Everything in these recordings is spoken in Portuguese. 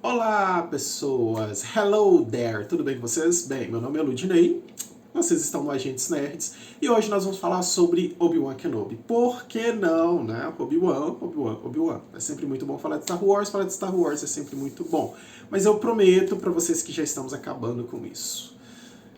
Olá, pessoas! Hello there! Tudo bem com vocês? Bem, meu nome é Ludinei, vocês estão no Agentes Nerds, e hoje nós vamos falar sobre Obi-Wan Kenobi. Por que não, né? Obi-Wan. É sempre muito bom falar de Star Wars é sempre muito bom. Mas eu prometo pra vocês que já estamos acabando com isso.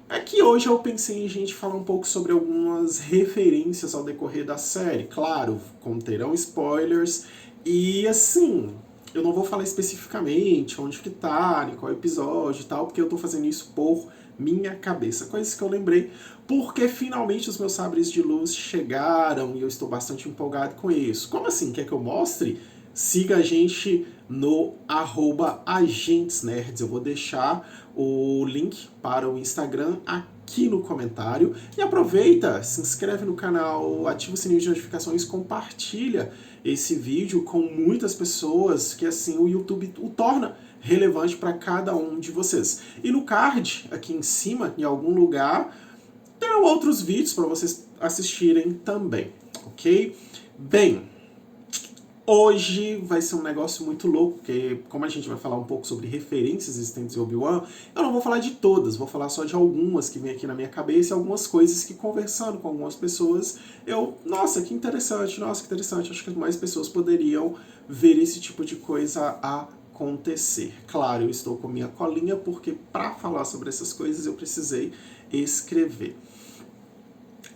É que hoje eu pensei em a gente falar um pouco sobre algumas referências ao decorrer da série. Claro, conterão spoilers, e assim, eu não vou falar especificamente onde que tá, em qual episódio e tal, porque eu tô fazendo isso por minha cabeça. Coisas que eu lembrei, porque finalmente os meus sabres de luz chegaram e eu estou bastante empolgado com isso. Como assim? Quer que eu mostre? Siga a gente no @agentesnerds. Eu vou deixar o link para o Instagram aqui no comentário. E aproveita, se inscreve no canal, ativa o sininho de notificações, compartilha esse vídeo com muitas pessoas, que assim o YouTube o torna relevante para cada um de vocês. E no card, aqui em cima, em algum lugar, tem outros vídeos para vocês assistirem também, ok? Bem, hoje vai ser um negócio muito louco, porque como a gente vai falar um pouco sobre referências existentes em Obi-Wan, eu não vou falar de todas, vou falar só de algumas que vem aqui na minha cabeça e algumas coisas que, conversando com algumas pessoas, nossa, que interessante, acho que mais pessoas poderiam ver esse tipo de coisa acontecer. Claro, eu estou com minha colinha, porque para falar sobre essas coisas eu precisei escrever.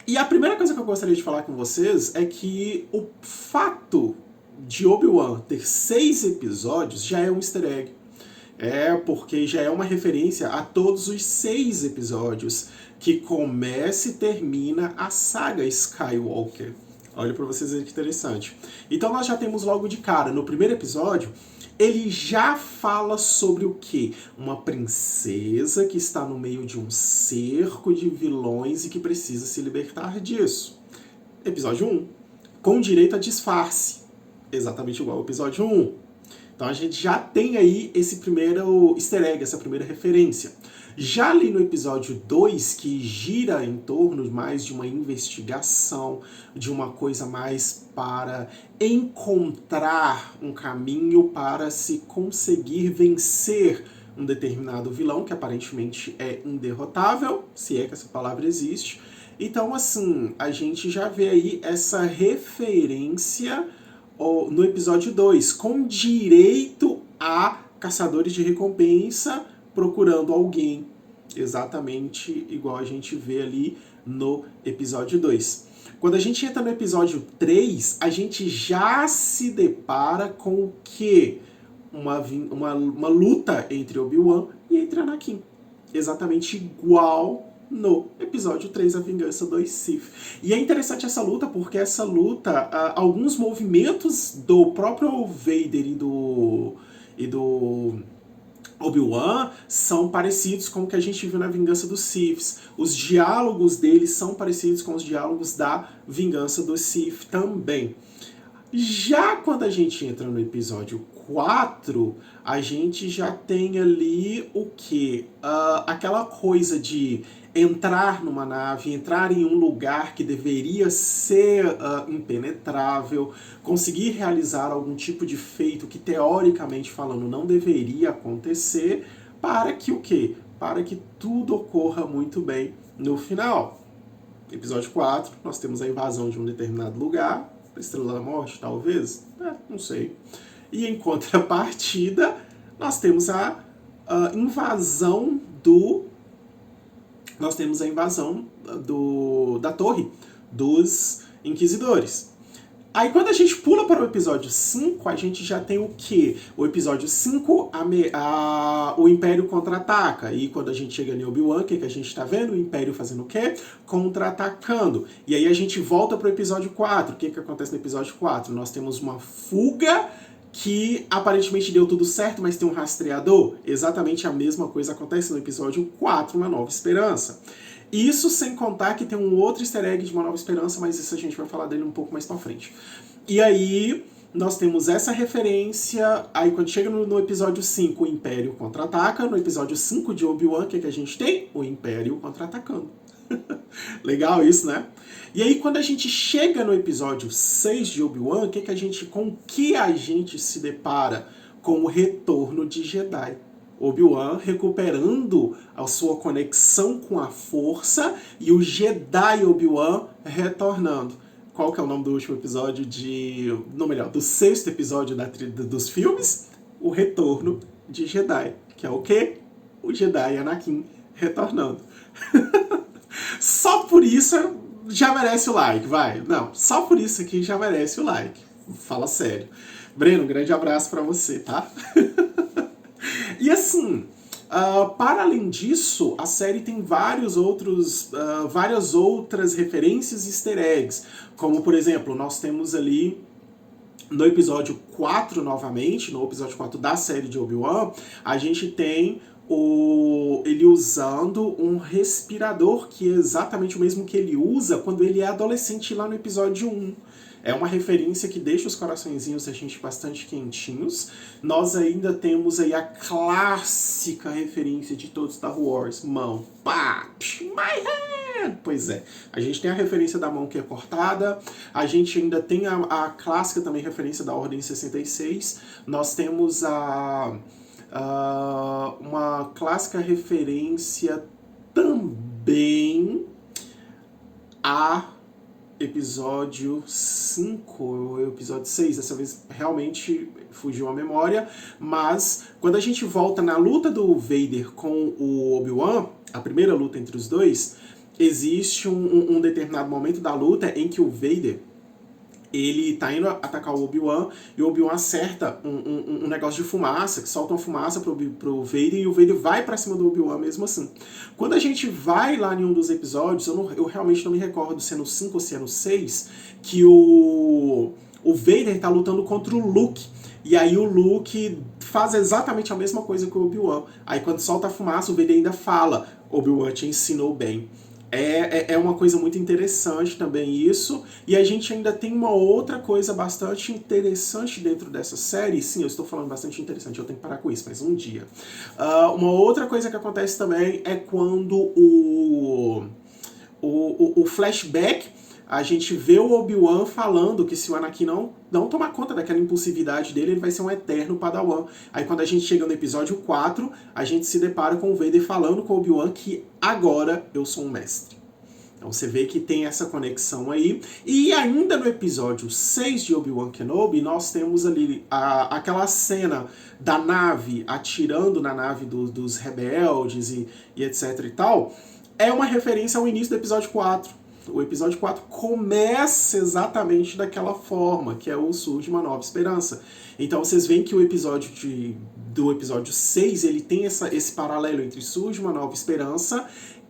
E a primeira coisa que eu gostaria de falar com vocês é que o fato de Obi-Wan ter 6 episódios já é um easter egg. É, porque já é uma referência a todos os 6 episódios que começa e termina a saga Skywalker. Olha pra vocês verem que interessante. Então nós já temos logo de cara, no primeiro episódio, ele já fala sobre o quê? Uma princesa que está no meio de um cerco de vilões e que precisa se libertar disso. Episódio 1. Com direito a disfarce. Exatamente igual ao episódio 1. Então a gente já tem aí esse primeiro easter egg, essa primeira referência. Já ali no episódio 2, que gira em torno mais de uma investigação, de uma coisa mais para encontrar um caminho para se conseguir vencer um determinado vilão, que aparentemente é inderrotável, se é que essa palavra existe. Então, assim, a gente já vê aí essa referência no episódio 2, com direito a caçadores de recompensa procurando alguém, exatamente igual a gente vê ali no episódio 2. Quando a gente entra no episódio 3, a gente já se depara com o quê? Uma luta entre Obi-Wan e entre Anakin. Exatamente igual no episódio 3, A Vingança dos Sith. E é interessante essa luta, porque essa luta, alguns movimentos do próprio Vader e do Obi-Wan são parecidos com o que a gente viu na Vingança dos Siths. Os diálogos deles são parecidos com os diálogos da Vingança dos Sith também. Já quando a gente entra no episódio 4, a gente já tem ali o que? Aquela coisa de entrar numa nave, entrar em um lugar que deveria ser impenetrável, conseguir realizar algum tipo de feito que, teoricamente falando, não deveria acontecer, para que o quê? Para que tudo ocorra muito bem no final. Episódio 4, nós temos a invasão de um determinado lugar, a Estrela da Morte, talvez? Não sei. E em contrapartida, nós temos a invasão da torre dos Inquisidores. Aí quando a gente pula para o episódio 5, a gente já tem o quê? O episódio 5, o Império contra-ataca. E quando a gente chega em Obi-Wan, o que a gente está vendo? O Império fazendo o quê? Contra-atacando. E aí a gente volta para o episódio 4. O que acontece no episódio 4? Nós temos uma fuga que aparentemente deu tudo certo, mas tem um rastreador. Exatamente a mesma coisa acontece no episódio 4, Uma Nova Esperança. Isso sem contar que tem um outro easter egg de Uma Nova Esperança, mas isso a gente vai falar dele um pouco mais pra frente. E aí, nós temos essa referência, aí quando chega no episódio 5, o Império contra-ataca, no episódio 5 de Obi-Wan, o que a gente tem? O Império contra-atacando. Legal isso, né? E aí, quando a gente chega no episódio 6 de Obi-Wan, com que a gente se depara? com o retorno de Jedi. Obi-Wan recuperando a sua conexão com a força e o Jedi Obi-Wan retornando. Qual que é o nome do último episódio não, melhor, do 6º episódio dos filmes? O Retorno de Jedi. Que é o quê? O Jedi Anakin retornando. Só por isso já merece o like, vai. Não, só por isso aqui já merece o like. Fala sério. Breno, um grande abraço pra você, tá? E assim, para além disso, a série tem várias outras referências e easter eggs. Como, por exemplo, nós temos ali no episódio 4 novamente, no episódio 4 da série de Obi-Wan, a gente tem ele usando um respirador, que é exatamente o mesmo que ele usa quando ele é adolescente lá no episódio 1. É uma referência que deixa os coraçõezinhos da gente bastante quentinhos. Nós ainda temos aí a clássica referência de todo Star Wars. Mão, pá, my hand! Pois é, a gente tem a referência da mão que é cortada. A gente ainda tem a clássica também referência da Ordem 66. Nós temos uma clássica referência também a episódio 5 ou episódio 6, dessa vez realmente fugiu a memória, mas quando a gente volta na luta do Vader com o Obi-Wan, a primeira luta entre os dois, existe um determinado momento da luta em que o Vader ele tá indo atacar o Obi-Wan e o Obi-Wan acerta um negócio de fumaça, que solta uma fumaça pro Vader e o Vader vai pra cima do Obi-Wan mesmo assim. Quando a gente vai lá em um dos episódios, eu realmente não me recordo se é no 5 ou se é no 6, que o Vader tá lutando contra o Luke. E aí o Luke faz exatamente a mesma coisa que o Obi-Wan. Aí quando solta a fumaça, o Vader ainda fala: Obi-Wan te ensinou bem. É uma coisa muito interessante também isso. E a gente ainda tem uma outra coisa bastante interessante dentro dessa série. Sim, eu estou falando bastante interessante, eu tenho que parar com isso, mas um dia. Uma outra coisa que acontece também é quando o flashback, a gente vê o Obi-Wan falando que se o Anakin não tomar conta daquela impulsividade dele, ele vai ser um eterno Padawan. Aí quando a gente chega no episódio 4, a gente se depara com o Vader falando com o Obi-Wan que agora eu sou um mestre. Então você vê que tem essa conexão aí. E ainda no episódio 6 de Obi-Wan Kenobi, nós temos ali aquela cena da nave atirando na nave dos rebeldes e etc e tal. É uma referência ao início do episódio 4. O episódio 4 começa exatamente daquela forma, que é o Surge uma Nova Esperança. Então vocês veem que o episódio do episódio 6, ele tem esse paralelo entre Surge uma Nova Esperança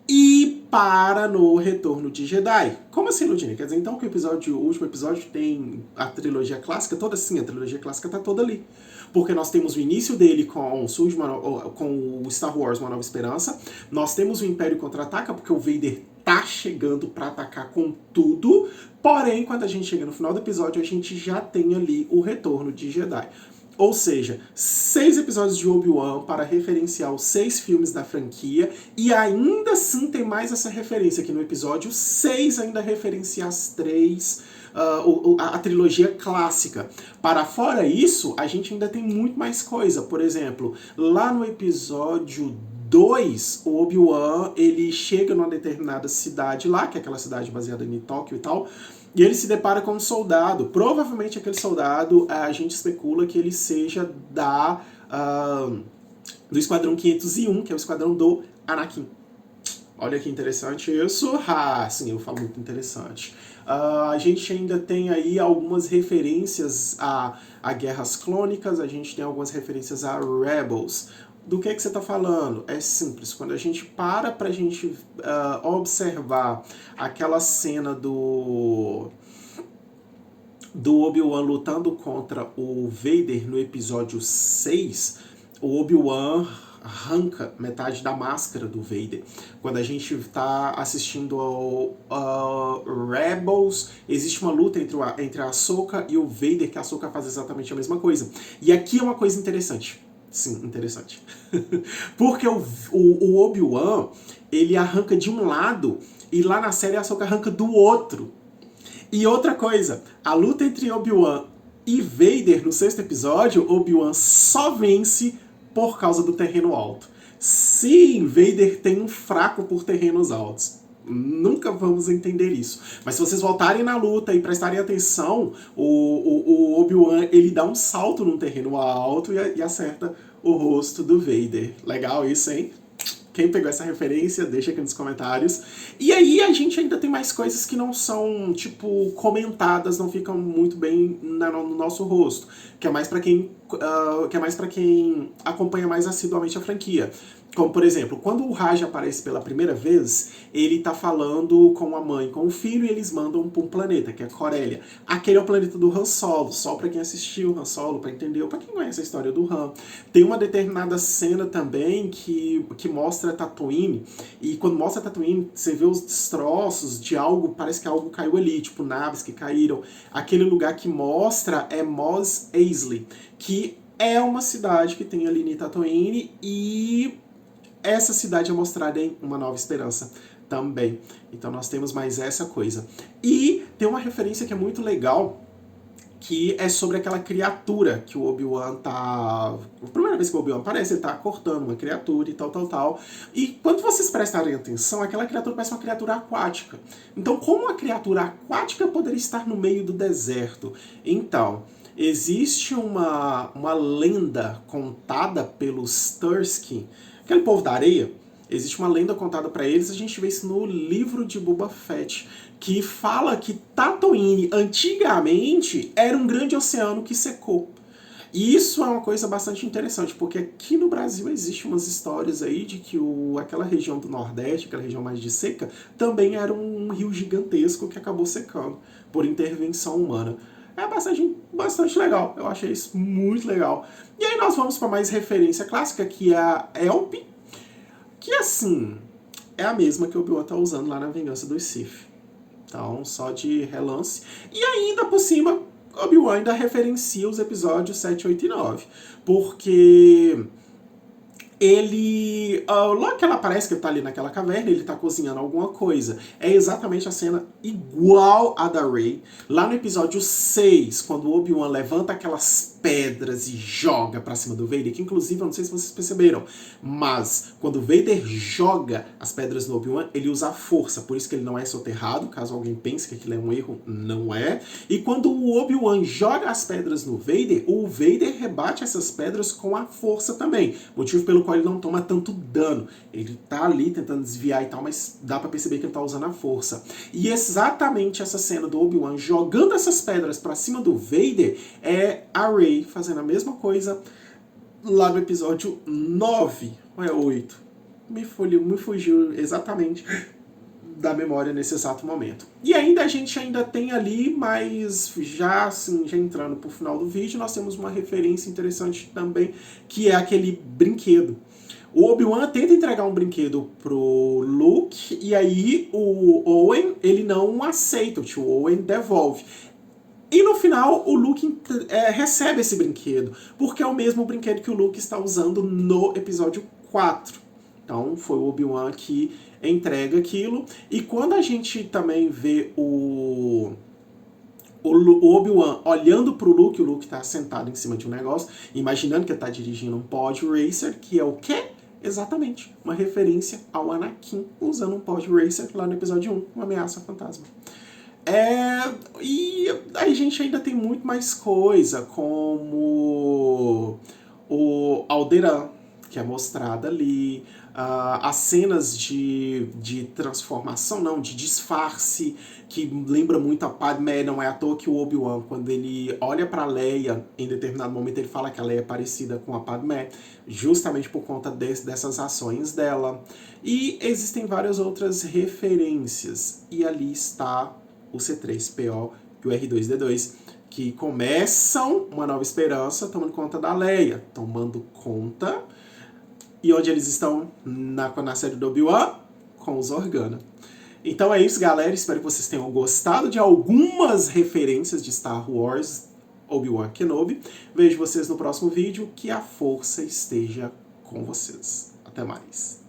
e para no Retorno de Jedi. Como assim, Ludine? Quer dizer então que o último episódio tem a trilogia clássica toda? Sim, a trilogia clássica tá toda ali. Porque nós temos o início dele com o Star Wars Uma Nova Esperança, nós temos o Império Contra-Ataca, porque o Vader tá chegando para atacar com tudo, porém, quando a gente chega no final do episódio, a gente já tem ali o Retorno de Jedi. Ou seja, 6 episódios de Obi-Wan para referenciar os 6 filmes da franquia, e ainda assim tem mais essa referência, que no episódio 6 ainda referencia as 3, a trilogia clássica. Para fora isso, a gente ainda tem muito mais coisa. Por exemplo, lá no episódio 2, o Obi-Wan, ele chega numa determinada cidade lá, que é aquela cidade baseada em Tóquio e tal, e ele se depara com um soldado. Provavelmente aquele soldado, a gente especula que ele seja do Esquadrão 501, que é o esquadrão do Anakin. Olha que interessante isso. Sim, eu falo muito interessante. A gente ainda tem aí algumas referências a Guerras Clônicas, a gente tem algumas referências a Rebels. Do que você está falando? É simples. Quando a gente para a gente observar aquela cena do Obi-Wan lutando contra o Vader no episódio 6, o Obi-Wan arranca metade da máscara do Vader. Quando a gente está assistindo ao Rebels, existe uma luta entre a Ahsoka e o Vader, que a Ahsoka faz exatamente a mesma coisa. E aqui é uma coisa interessante. Sim, interessante. Porque o Obi-Wan, ele arranca de um lado, e lá na série a Ahsoka arranca do outro. E outra coisa, a luta entre Obi-Wan E Vader, no 6º episódio, Obi-Wan só vence por causa do terreno alto. Sim, Vader tem um fraco por terrenos altos. Nunca vamos entender isso. Mas se vocês voltarem na luta e prestarem atenção, o Obi-Wan ele dá um salto num terreno alto e acerta o rosto do Vader. Legal isso, hein? Quem pegou essa referência, deixa aqui nos comentários. E aí a gente ainda tem mais coisas que não são, tipo, comentadas, não ficam muito bem no nosso rosto. Que é mais pra quem acompanha mais assiduamente a franquia. Como, por exemplo, quando o Raj aparece pela primeira vez, ele tá falando com a mãe, com o filho, e eles mandam pra um planeta, que é Corellia. Aquele é o planeta do Han Solo, só pra quem assistiu Han Solo, pra entender, pra quem conhece a história do Han. Tem uma determinada cena também que mostra Tatooine, e quando mostra Tatooine, você vê os destroços de algo, parece que algo caiu ali, tipo naves que caíram. Aquele lugar que mostra é Mos Eisley, que é uma cidade que tem ali em Tatooine, e essa cidade é mostrada em Uma Nova Esperança também. Então nós temos mais essa coisa. E tem uma referência que é muito legal, que é sobre aquela criatura que o Obi-Wan tá... A primeira vez que o Obi-Wan aparece, ele tá cortando uma criatura e tal. E quando vocês prestarem atenção, aquela criatura parece uma criatura aquática. Então, como uma criatura aquática poderia estar no meio do deserto? Então, existe uma lenda contada pelos Tursken, aquele povo da areia. Existe uma lenda contada pra eles, a gente vê isso no livro de Boba Fett, que fala que Tatooine, antigamente, era um grande oceano que secou. E isso é uma coisa bastante interessante, porque aqui no Brasil existe umas histórias aí de que aquela região do Nordeste, aquela região mais de seca, também era um rio gigantesco que acabou secando por intervenção humana. É bastante legal, eu achei isso muito legal. E aí nós vamos para mais referência clássica, que é a Elp, que assim, é a mesma que o Obi-Wan tá usando lá na Vingança dos Sith. Então, só de relance. E ainda por cima, Obi-Wan ainda referencia os episódios 7, 8 e 9. Porque ele... logo que ela aparece, que ele tá ali naquela caverna, ele tá cozinhando alguma coisa. É exatamente a cena igual a da Rey. Lá no episódio 6, quando o Obi-Wan levanta aquelas pedras e joga pra cima do Vader, que inclusive, eu não sei se vocês perceberam, mas quando o Vader joga as pedras no Obi-Wan, ele usa a força, por isso que ele não é soterrado, caso alguém pense que aquilo é um erro, não é. E quando o Obi-Wan joga as pedras no Vader, o Vader rebate essas pedras com a força também, motivo pelo qual ele não toma tanto dano. Ele tá ali tentando desviar e tal, mas dá pra perceber que ele tá usando a força. E exatamente essa cena do Obi-Wan jogando essas pedras pra cima do Vader é a Rey fazendo a mesma coisa lá no episódio 9, ou é 8? Me fugiu exatamente da memória nesse exato momento. E ainda a gente tem ali, mas já entrando pro final do vídeo, nós temos uma referência interessante também, que é aquele brinquedo. O Obi-Wan tenta entregar um brinquedo pro Luke, e aí o Owen, ele não aceita, o tio Owen devolve. E no final, o Luke recebe esse brinquedo, porque é o mesmo brinquedo que o Luke está usando no episódio 4. Então, foi o Obi-Wan que entrega aquilo. E quando a gente também vê o Obi-Wan olhando pro Luke, o Luke está sentado em cima de um negócio, imaginando que ele está dirigindo um pod racer, que é o quê? Exatamente, uma referência ao Anakin usando um pod racer lá no episódio 1, uma ameaça fantasma. E aí a gente ainda tem muito mais coisa, como o Alderaan, que é mostrada ali, as cenas de transformação, não, de disfarce, que lembra muito a Padmé. Não é à toa que o Obi-Wan, quando ele olha pra Leia, em determinado momento ele fala que a Leia é parecida com a Padmé, justamente por conta dessas ações dela. E existem várias outras referências, e ali está o C3PO e o R2-D2, que começam Uma Nova Esperança tomando conta da Leia, tomando conta. E onde eles estão na série do Obi-Wan? Com os Organa. Então é isso, galera. Espero que vocês tenham gostado de algumas referências de Star Wars, Obi-Wan Kenobi. Vejo vocês no próximo vídeo. Que a força esteja com vocês. Até mais.